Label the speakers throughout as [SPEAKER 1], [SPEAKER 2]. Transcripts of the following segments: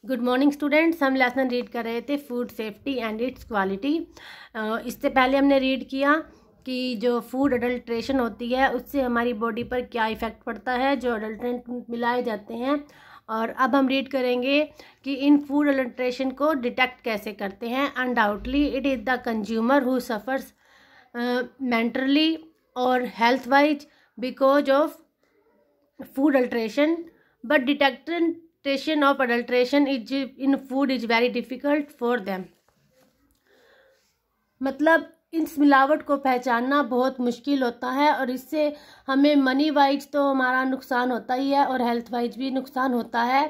[SPEAKER 1] Good morning students. हम lesson read कर रहे थे food safety and it's quality. इससे पहले हमने रीड किया कि जो फूड अडल्ट्रेशन होती है उससे हमारी बॉडी पर क्या इफ़ेक्ट पड़ता है, जो अडल्ट्रेंट मिलाए जाते हैं। और अब हम रीड करेंगे कि इन फूड अडल्ट्रेशन को डिटेक्ट कैसे करते हैं। Undoubtedly it is the consumer who suffers mentally और health wise because of food adulteration, but detection of adulteration in food is very difficult for them। मतलब इस मिलावट को पहचानना बहुत मुश्किल होता है और इससे हमें मनी वाइज तो हमारा नुकसान होता ही है और हेल्थ वाइज भी नुकसान होता है।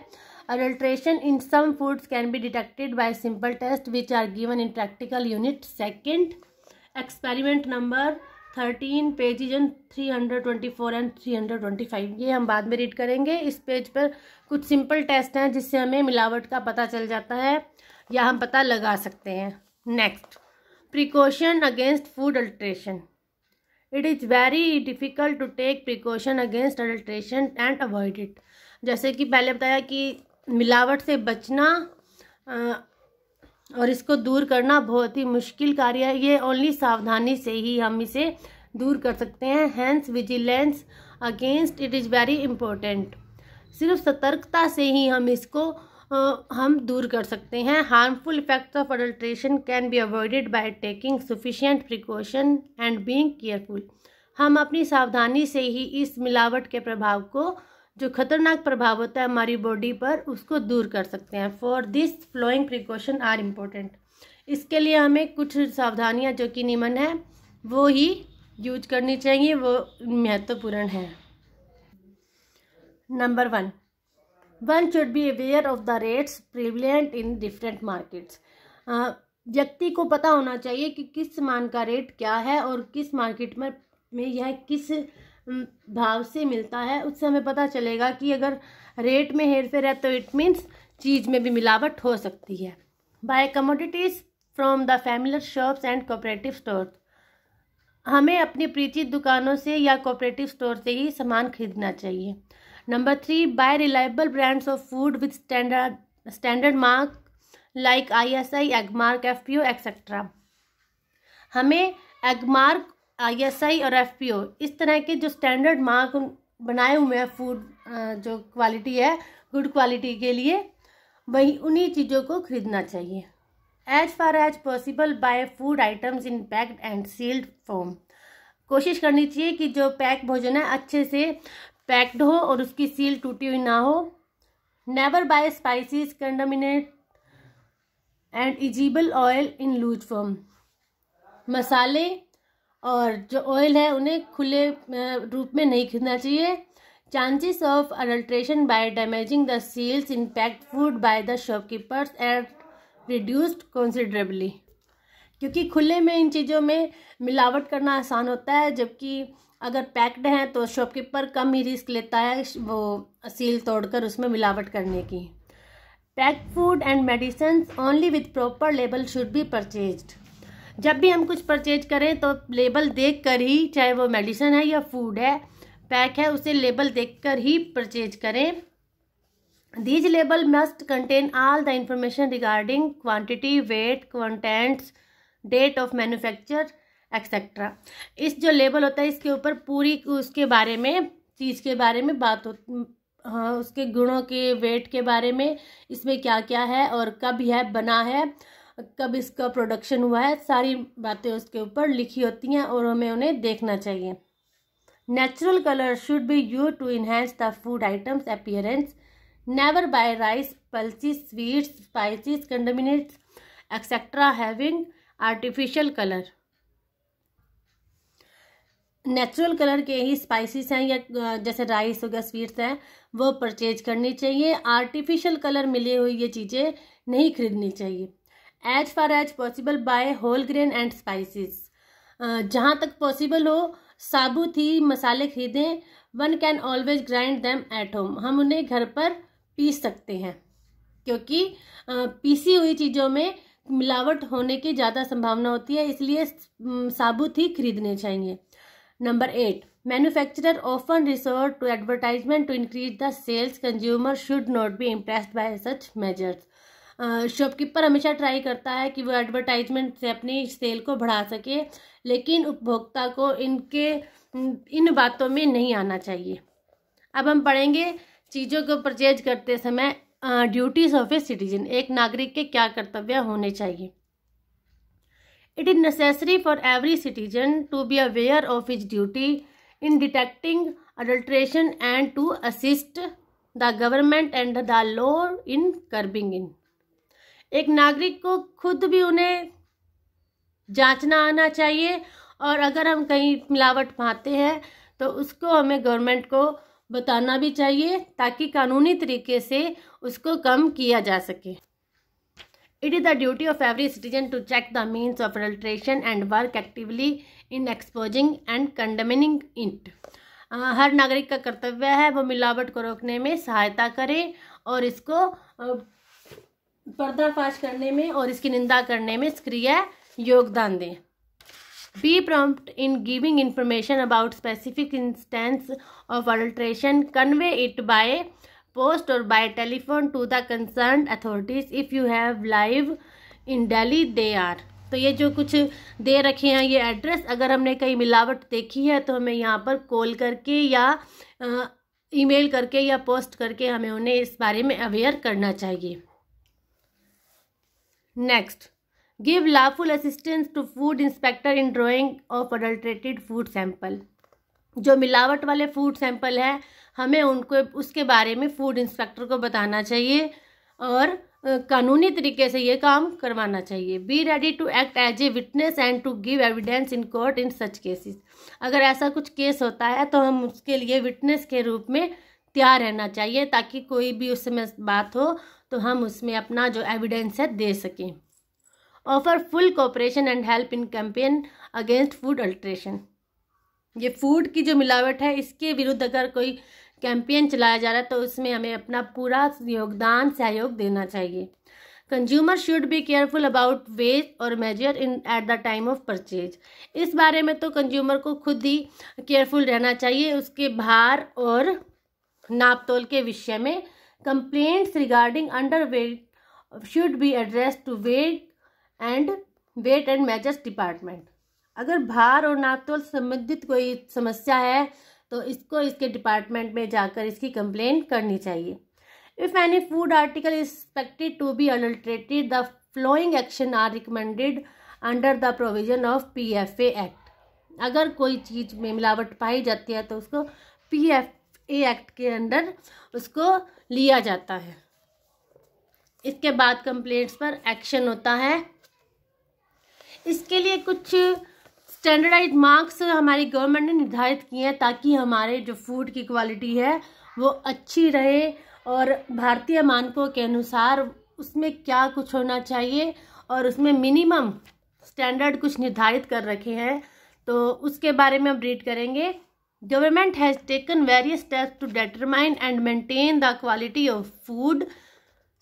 [SPEAKER 1] Adulteration in some foods can be detected by simple test which are given in practical unit second, experiment number 13, pages 324 and 325। ये हम बाद में रीड करेंगे। इस पेज पर कुछ सिंपल टेस्ट हैं जिससे हमें मिलावट का पता चल जाता है या हम पता लगा सकते हैं। Next, precaution against food adulteration. It is very difficult to take precaution against adulteration and avoid it. जैसे कि पहले बताया कि मिलावट से बचना और इसको दूर करना बहुत ही मुश्किल कार्य है। ये ओनली सावधानी से ही हम इसे दूर कर सकते हैं। Hence vigilance against it is very important. सिर्फ सतर्कता से ही हम इसको हम दूर कर सकते हैं। Harmful effects of adulteration can be avoided by taking sufficient precaution and being careful. हम अपनी सावधानी से ही इस मिलावट के प्रभाव को, जो खतरनाक प्रभाव होता है हमारी बॉडी पर, उसको दूर कर सकते हैं। For this following precaution are important. इसके लिए हमें कुछ सावधानियां जो कि निम्न है वो ही यूज करनी चाहिए, वो महत्वपूर्ण है। Number 1 should be aware of the rates prevalent in different markets. व्यक्ति को पता होना चाहिए कि किस सामान का रेट क्या है और किस मार्केट में यह किस भाव से मिलता है। उससे हमें पता चलेगा कि अगर रेट में हेरफेर है तो इट मीन्स चीज़ में भी मिलावट हो सकती है। Buy commodities from the familiar shops and cooperative store. हमें अपनी परिचित दुकानों से या कोऑपरेटिव स्टोर से ही सामान खरीदना चाहिए। Number 3, buy reliable brands of food with standard mark like ISI, Agmark, FPO etcetera. हमें एगमार्क, ISI और FPO इस तरह के जो स्टैंडर्ड मार्क बनाए हुए हैं फूड जो क्वालिटी है, गुड क्वालिटी के लिए, वही उन्हीं चीज़ों को खरीदना चाहिए। As far as possible buy food items in packed and sealed form. कोशिश करनी चाहिए कि जो पैक भोजन है अच्छे से पैक्ड हो और उसकी सील टूटी हुई ना हो। Never buy spices, contaminate and edible oil in loose form. मसाले और जो ऑयल है उन्हें खुले रूप में नहीं खरीदना चाहिए। Chances of adulteration by damaging the seals in packed food by the shopkeepers and reduced considerably. क्योंकि खुले में इन चीज़ों में मिलावट करना आसान होता है, जबकि अगर पैक्ड हैं तो शॉपकीपर कम ही रिस्क लेता है वो सील तोड़कर उसमें मिलावट करने की। Packed food and medicine only with proper label should be purchased. जब भी हम कुछ परचेज करें तो लेबल देखकर ही, चाहे वो मेडिसिन है या फूड है, पैक है, उसे लेबल देखकर ही परचेज करें। These label must contain all the information regarding quantity, weight, contents, date of manufacture, etc. इस जो लेबल होता है इसके ऊपर पूरी उसके बारे में, चीज़ के बारे में बात हो, हाँ, उसके गुणों के, वेट के बारे में, इसमें क्या क्या है और कब यह बना है, कब इसका प्रोडक्शन हुआ है, सारी बातें उसके ऊपर लिखी होती हैं और हमें उन्हें देखना चाहिए। Natural colour should be used to enhance the food items appearance. Never buy rice, pulses, sweets, spices, condiments, etc. having artificial color। Natural colour के ही स्पाइसेस हैं या जैसे राइस हो गया, स्वीट्स हैं, वो परचेज करनी चाहिए। आर्टिफिशियल कलर मिली हुई ये चीज़ें नहीं खरीदनी चाहिए। As far as possible buy whole grain and spices. जहाँ तक पॉसिबल हो साबुत ही मसाले खरीदें। One can always grind them at home. हम उन्हें घर पर पीस सकते हैं, क्योंकि पीसी हुई चीज़ों में मिलावट होने की ज़्यादा संभावना होती है, इसलिए साबुत ही खरीदने चाहिए। Number 8, manufacturer often resort to advertisement to increase the sales. Consumer should not be impressed by such measures. Shopkeeper हमेशा ट्राई करता है कि वो एडवर्टाइजमेंट से अपनी सेल को बढ़ा सके, लेकिन उपभोक्ता को इन बातों में नहीं आना चाहिए। अब हम पढ़ेंगे चीज़ों को परचेज करते समय ड्यूटीज ऑफ ए सिटीजन, एक नागरिक के क्या कर्तव्य होने चाहिए। It is necessary for every citizen to be aware of his duty in detecting adulteration and to assist the government and the law in curbing it. एक नागरिक को खुद भी उन्हें जांचना आना चाहिए, और अगर हम कहीं मिलावट पाते हैं तो उसको हमें गवर्नमेंट को बताना भी चाहिए ताकि कानूनी तरीके से उसको कम किया जा सके। It is the duty of every citizen to check the means of adulteration and work actively in exposing and condemning it. हर नागरिक का कर्तव्य है वो मिलावट को रोकने में सहायता करे और इसको पर्दाफाश करने में और इसकी निंदा करने में सक्रिय योगदान दें। Be prompt in giving information about specific instance of adulteration. Convey it by post or by telephone to the concerned authorities if you have live in Delhi they are. तो ये जो कुछ दे रखे हैं ये एड्रेस, अगर हमने कहीं मिलावट देखी है तो हमें यहाँ पर कॉल करके या ईमेल करके या पोस्ट करके हमें उन्हें इस बारे में अवेयर करना चाहिए। Next, give lawful assistance to food inspector in drawing of adulterated food sample. जो मिलावट वाले फूड सैंपल है हमें उनको उसके बारे में फूड इंस्पेक्टर को बताना चाहिए और कानूनी तरीके से ये काम करवाना चाहिए। Be ready to act as a witness and to give evidence in court in such cases. अगर ऐसा कुछ केस होता है तो हम उसके लिए विटनेस के रूप में तैयार रहना चाहिए ताकि कोई भी उस समय बात हो तो हम उसमें अपना जो एविडेंस है दे सकें। Offer full cooperation and help in campaign against food alteration. ये फूड की जो मिलावट है इसके विरुद्ध अगर कोई कैंपेन चलाया जा रहा है तो उसमें हमें अपना पूरा योगदान सहयोग देना चाहिए। Consumer should be careful about weight और measure in at the time of purchase. इस बारे में तो कंज्यूमर को खुद ही केयरफुल रहना चाहिए, उसके भार और नाप तोल के विषय में। Complaints regarding under weight should be address to weight and measures department. अगर भार और नाप तोल संबंधित कोई समस्या है तो इसको इसके डिपार्टमेंट में जाकर इसकी कंप्लेन करनी चाहिए। If any food article is expected to be adulterated the following action are recommended under the provision of PFA act. अगर कोई चीज़ में मिलावट पाई जाती है तो उसको PFA एक्ट के अंडर उसको लिया जाता है। इसके बाद कंप्लेंट्स पर एक्शन होता है। इसके लिए कुछ स्टैंडर्डाइज मार्क्स हमारी गवर्नमेंट ने निर्धारित किए हैं ताकि हमारे जो फूड की क्वालिटी है वो अच्छी रहे और भारतीय मानकों के अनुसार उसमें क्या कुछ होना चाहिए और उसमें मिनिमम स्टैंडर्ड कुछ निर्धारित कर रखे हैं तो उसके बारे में हम रीड करेंगे। Government has taken various steps to determine and maintain the quality of food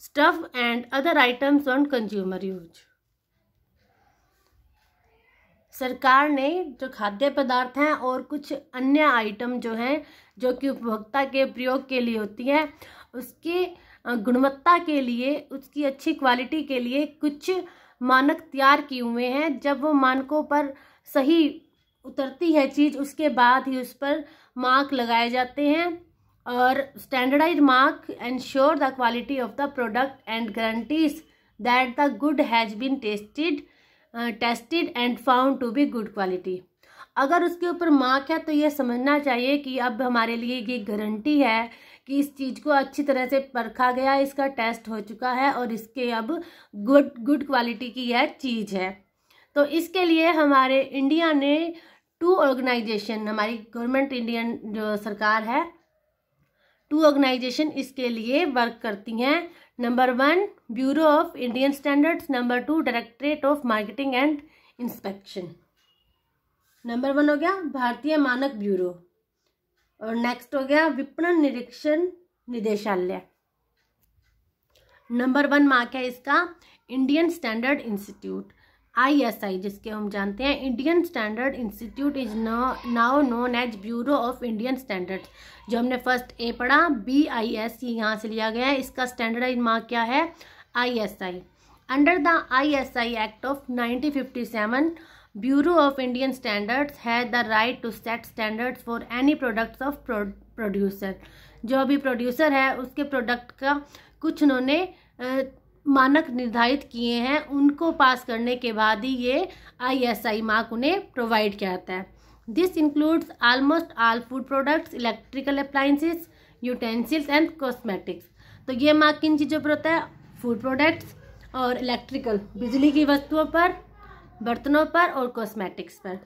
[SPEAKER 1] stuff and other items on consumer use. सरकार ने जो खाद्य पदार्थ हैं और कुछ अन्य आइटम जो हैं जो कि उपभोक्ता के प्रयोग के लिए होती है उसकी गुणवत्ता के लिए, उसकी अच्छी क्वालिटी के लिए कुछ मानक तैयार किए हुए हैं। जब वो मानकों पर सही उतरती है चीज़ उसके बाद ही उस पर मार्क लगाए जाते हैं और standardised mark ensure the quality of the product and guarantees that the good has been tested and found to be good quality. अगर उसके ऊपर मार्क है तो ये समझना चाहिए कि अब हमारे लिए ये गारंटी है कि इस चीज़ को अच्छी तरह से परखा गया, इसका टेस्ट हो चुका है और इसके अब गुड क्वालिटी की यह चीज़ है। तो इसके लिए हमारे इंडिया ने 2 ऑर्गेनाइजेशन, हमारी गवर्नमेंट इंडियन जो सरकार है 2 ऑर्गेनाइजेशन इसके लिए वर्क करती हैं। Number 1 bureau of Indian standards, number 2 directorate of marketing and inspection. Number 1 हो गया भारतीय मानक ब्यूरो और नेक्स्ट हो गया विपणन निरीक्षण निदेशालय। नंबर 1 मार्क है इसका इंडियन स्टैंडर्ड इंस्टीट्यूट ISI, जिसके हम जानते हैं Indian standard institute, is now known as bureau of Indian standards. जो हमने फर्स्ट ए पढ़ा, BIS यहाँ से लिया गया है। इसका स्टैंडर्डाइज मार्क क्या है? ISI। Under the ISI act of 1957, bureau of Indian standards has the right to set standards for any products of producer. जो भी प्रोड्यूसर है उसके प्रोडक्ट का कुछ उन्होंने मानक निर्धारित किए हैं, उनको पास करने के बाद ही ये ISI मार्क उन्हें प्रोवाइड किया जाता है। This includes almost all food products, electrical appliances, utensils and cosmetics. तो ये मार्क किन चीज़ों पर होता है? फूड प्रोडक्ट्स और इलेक्ट्रिकल, बिजली की वस्तुओं पर, बर्तनों पर और कॉस्मेटिक्स पर।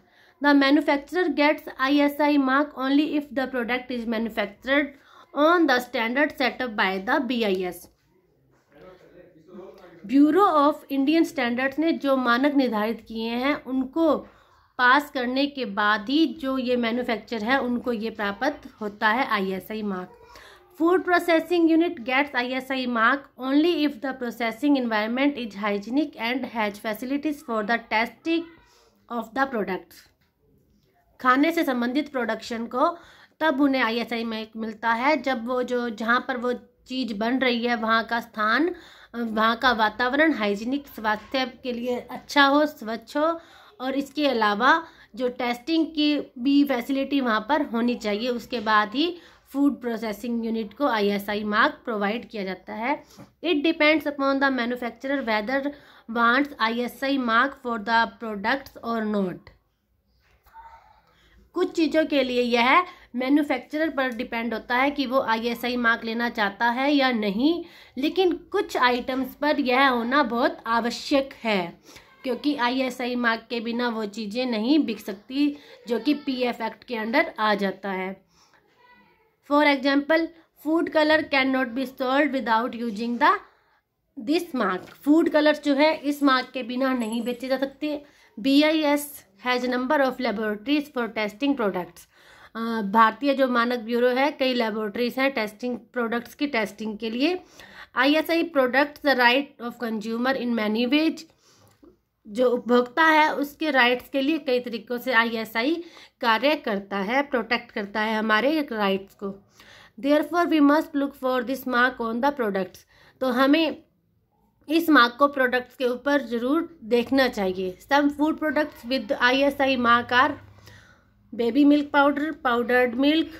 [SPEAKER 1] The manufacturer gets ISI mark only if the product is manufactured on the standard setup by the BIS। Bureau of Indian standards ने जो मानक निर्धारित किए हैं उनको पास करने के बाद ही जो ये मैन्युफैक्चर है उनको ये प्राप्त होता है ISI mark. Food processing unit gets ISI mark only if the processing environment is hygienic and has facilities for the testing of the products. खाने से संबंधित प्रोडक्शन को तब उन्हें ISI मार्क मिलता है जब वो जो जहाँ पर वो चीज़ बन रही है वहाँ का स्थान, वहाँ का वातावरण हाइजीनिक, स्वास्थ्य के लिए अच्छा हो, स्वच्छ हो, और इसके अलावा जो टेस्टिंग की भी फैसिलिटी वहाँ पर होनी चाहिए। उसके बाद ही फूड प्रोसेसिंग यूनिट को ISI मार्क प्रोवाइड किया जाता है। It depends upon the manufacturer whether wants ISI mark for the products और नॉट। कुछ चीज़ों के लिए यह मैन्युफैक्चरर पर डिपेंड होता है कि वो ISI मार्क लेना चाहता है या नहीं, लेकिन कुछ आइटम्स पर यह होना बहुत आवश्यक है, क्योंकि ISI मार्क के बिना वो चीज़ें नहीं बिक सकती जो कि PF एक्ट के अंडर आ जाता है। For example, food colour can not be sold without using this mark. Food colours जो है इस मार्क के बिना नहीं बेचे जा सकते। BIS has number of laboratories for testing products. भारतीय जो मानक ब्यूरो है, कई लेबोरेटरीज हैं टेस्टिंग प्रोडक्ट्स की टेस्टिंग के लिए। ISI products the right of consumer in many ways. जो उपभोक्ता है उसके राइट्स के लिए कई तरीक़ों से ISI कार्य करता है, प्रोटेक्ट करता है हमारे राइट्स को। Therefore we must look for this mark on the products. तो हमें इस मार्क को प्रोडक्ट्स के ऊपर ज़रूर देखना चाहिए। Some food products with ISI mark are baby milk powder, powdered milk,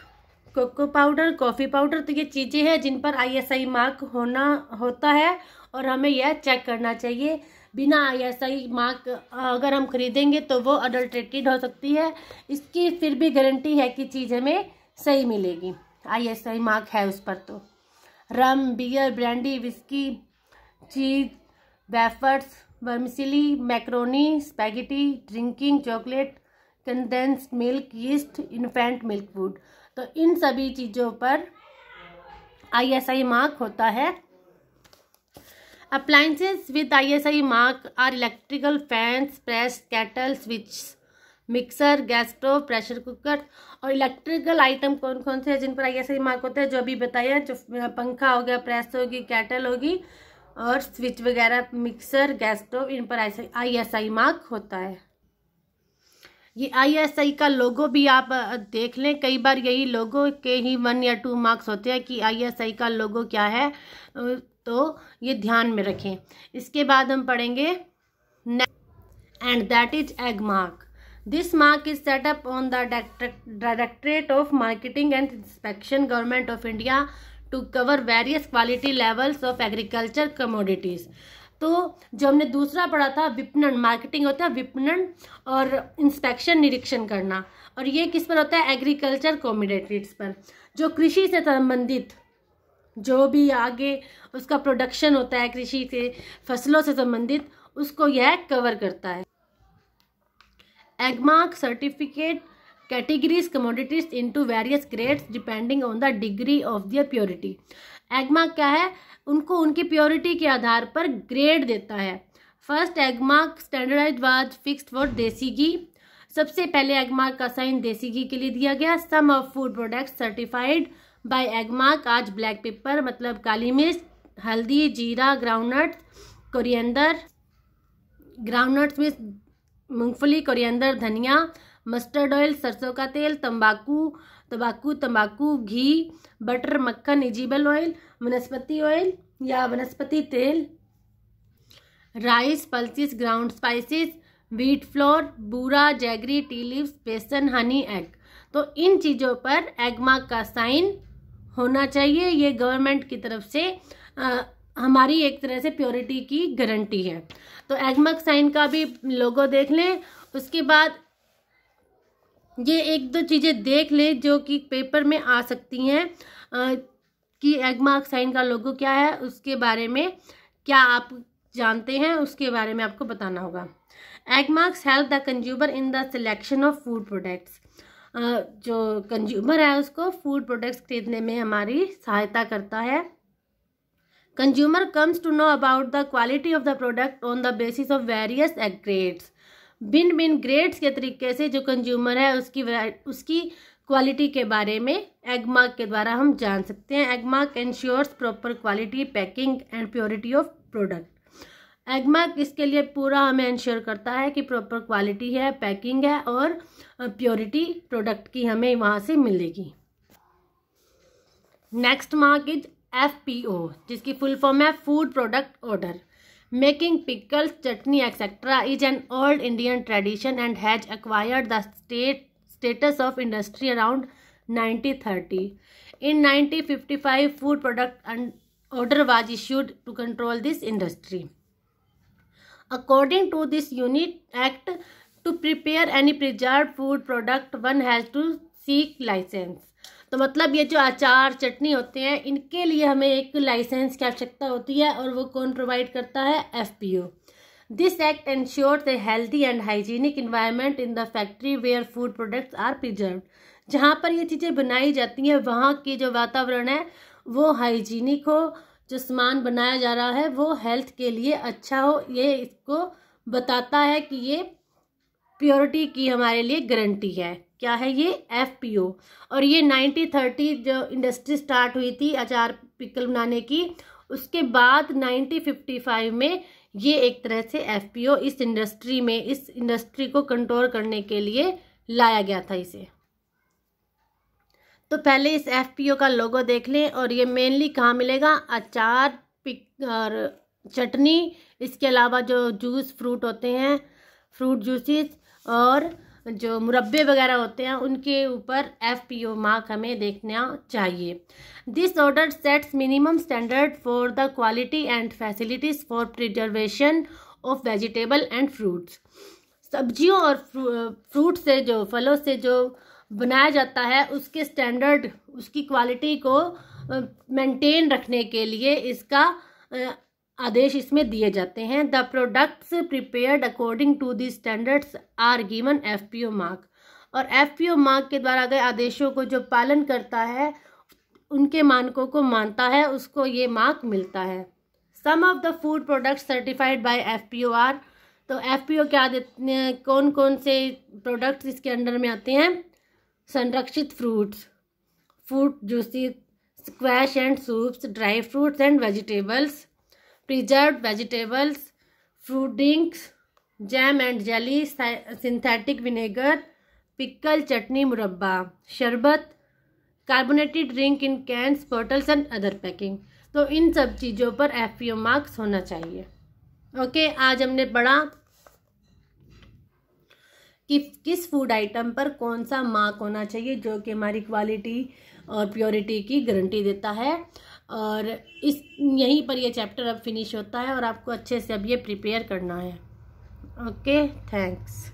[SPEAKER 1] cocoa powder, coffee powder. तो ये चीज़ें हैं जिन पर ISI मार्क होता है और हमें यह चेक करना चाहिए। बिना ISI मार्क अगर हम खरीदेंगे तो वो अडल्ट्रेटेड हो सकती है, इसकी फिर भी गारंटी है कि चीज़ हमें सही मिलेगी। ISI मार्क है उस पर। तो rum, beer, brandy, whisky, cheese, wafers, vermicelli, macaroni, spaghetti, drinking chocolate, condensed milk, yeast, infant milk food. तो इन सभी चीज़ों पर ISI मार्क होता है। Appliances with ISI mark are electrical fans, press, kettle, switch, mixer, gas stove, pressure cooker. और electrical item कौन कौन से हैं जिन पर ISI मार्क होता है? जो अभी बताया, जो पंखा हो गया, प्रेस होगी, केटल होगी और स्विच वगैरह, मिक्सर, गैस स्टोव, इन पर ISI मार्क होता है। ये ISI का लोगो भी आप देख लें, कई बार यही लोगो के ही 1 या 2 मार्क्स होते हैं कि ISI का लोगो क्या है, तो ये ध्यान में रखें। इसके बाद हम पढ़ेंगे and that is ag mark. This mark is set up on the directorate of marketing and inspection, government of India, to cover various quality levels of agriculture commodities. तो जो हमने दूसरा पढ़ा था विपणन, मार्केटिंग होता है विपणन और इंस्पेक्शन, निरीक्षण करना, और ये किस पर होता है? एग्रीकल्चर कमोडिटीज पर। जो कृषि से संबंधित जो भी आगे उसका प्रोडक्शन होता है, कृषि से, फसलों से संबंधित, उसको यह कवर करता है। Agmark certificate categories commodities into various grades depending on the degree of their purity. Agmark क्या है? उनको उनकी प्योरिटी के आधार पर ग्रेड देता है। First Agmark standardised was fixed for desi ghee. सबसे पहले एगमार्क का साइन देसी घी के लिए दिया गया। Some of food products certified by Agmark आज ब्लैक पेपर मतलब काली मिर्च, हल्दी, जीरा, ग्राउंडनट्स, कोरिएंडर, ग्राउंडनट्स में मूंगफली, कोरिएंडर, धनिया, मस्टर्ड ऑयल, सरसों का तेल, तंबाकू, घी, बटर, मक्खन, वेजिटेबल ऑयल, वनस्पति ऑयल या वनस्पति तेल, rice, pulses, ground spices, wheat flour, बूरा, जैगरी, टी लीव्स, बेसन, हनी, एग। तो इन चीज़ों पर एग मार्क का साइन होना चाहिए। ये गवर्नमेंट की तरफ से हमारी एक तरह से प्योरिटी की गारंटी है। तो एग मार्क साइन का भी लोगो देख लें। उसके बाद ये एक दो चीज़ें देख लें जो कि पेपर में आ सकती हैं कि एग मार्क साइन का लोगो क्या है, उसके बारे में क्या आप जानते हैं, उसके बारे में आपको बताना होगा। Egg marks help the consumer in the selection of food products. जो कंज्यूमर है उसको फूड प्रोडक्ट्स खरीदने में हमारी सहायता करता है। Consumer comes to know about the quality of the product on the basis of various ag grades. भिन्न भिन्न ग्रेड्स के तरीके से जो कंज्यूमर है उसकी क्वालिटी के बारे में एग मार्क के द्वारा हम जान सकते हैं। Ag mark ensures proper quality, packing and purity of product. Ag mark इसके लिए पूरा हमें इंश्योर करता है कि प्रॉपर क्वालिटी है, पैकिंग है और प्योरिटी प्रोडक्ट की हमें वहाँ से मिलेगी। नेक्स्ट मार्क इज FPO, जिसकी फुल फॉर्म है food product order. Making pickles, chutney etcetera is an old Indian tradition and has acquired the status of industry around 1930. In 1955, food product order was issued to control this industry. According to this unit act, to prepare any preserved food product, one has to seek license. तो मतलब ये जो अचार, चटनी होते हैं, इनके लिए हमें एक लाइसेंस की आवश्यकता होती है और वो कौन प्रोवाइड करता है? FPO. This act ensures a healthy and hygienic environment in the factory where food products are preserved. जहाँ पर ये चीज़ें बनाई जाती हैं वहाँ की जो वातावरण है वो हाइजीनिक हो, जो सामान बनाया जा रहा है वो हेल्थ के लिए अच्छा हो। ये इसको बताता है कि ये प्योरिटी की हमारे लिए गारंटी है। क्या है ये? FPO। और ये 1930 जो इंडस्ट्री स्टार्ट हुई थी अचार पिकल बनाने की, उसके बाद 1955 में ये एक तरह से FPO इस इंडस्ट्री को कंट्रोल करने के लिए लाया गया था इसे। तो पहले इस FPO का लोगो देख लें। और ये मेनली कहाँ मिलेगा? अचार, पिक और चटनी, इसके अलावा जो जूस फ्रूट होते हैं, फ्रूट जूसेस और जो मुरब्बे वगैरह होते हैं उनके ऊपर FPO मार्क हमें देखना चाहिए। This order sets minimum standard for the quality and facilities for preservation of vegetable and fruits. सब्जियों और फ्रूट से, जो फलों से जो बनाया जाता है, उसके स्टैंडर्ड, उसकी क्वालिटी को मेंटेन रखने के लिए इसका आदेश इसमें दिए जाते हैं। The products prepared according to the standards are given FPO mark. और FPO मार्क के द्वारा गए आदेशों को जो पालन करता है, उनके मानकों को मानता है, उसको ये मार्क मिलता है। Some of the food products certified by FPO are. तो FPO क्या देते हैं, कौन कौन से प्रोडक्ट्स इसके अंडर में आते हैं? संरक्षित fruits, fruit juices, squash and soups, dry fruits and vegetables, preserved vegetables, fruit drinks, jam and jelly, synthetic vinegar, pickle, chutney, murabba, sharbat, carbonated drink in cans, bottles and other packing. तो इन सब चीज़ों पर FPO मार्क्स होना चाहिए। ओके, आज हमने पढ़ा कि किस फूड आइटम पर कौन सा मार्क होना चाहिए जो कि हमारी क्वालिटी और प्योरिटी की गारंटी देता है। और यहीं पर ये चैप्टर अब फिनिश होता है और आपको अच्छे से अब ये प्रिपेयर करना है। Okay, thanks.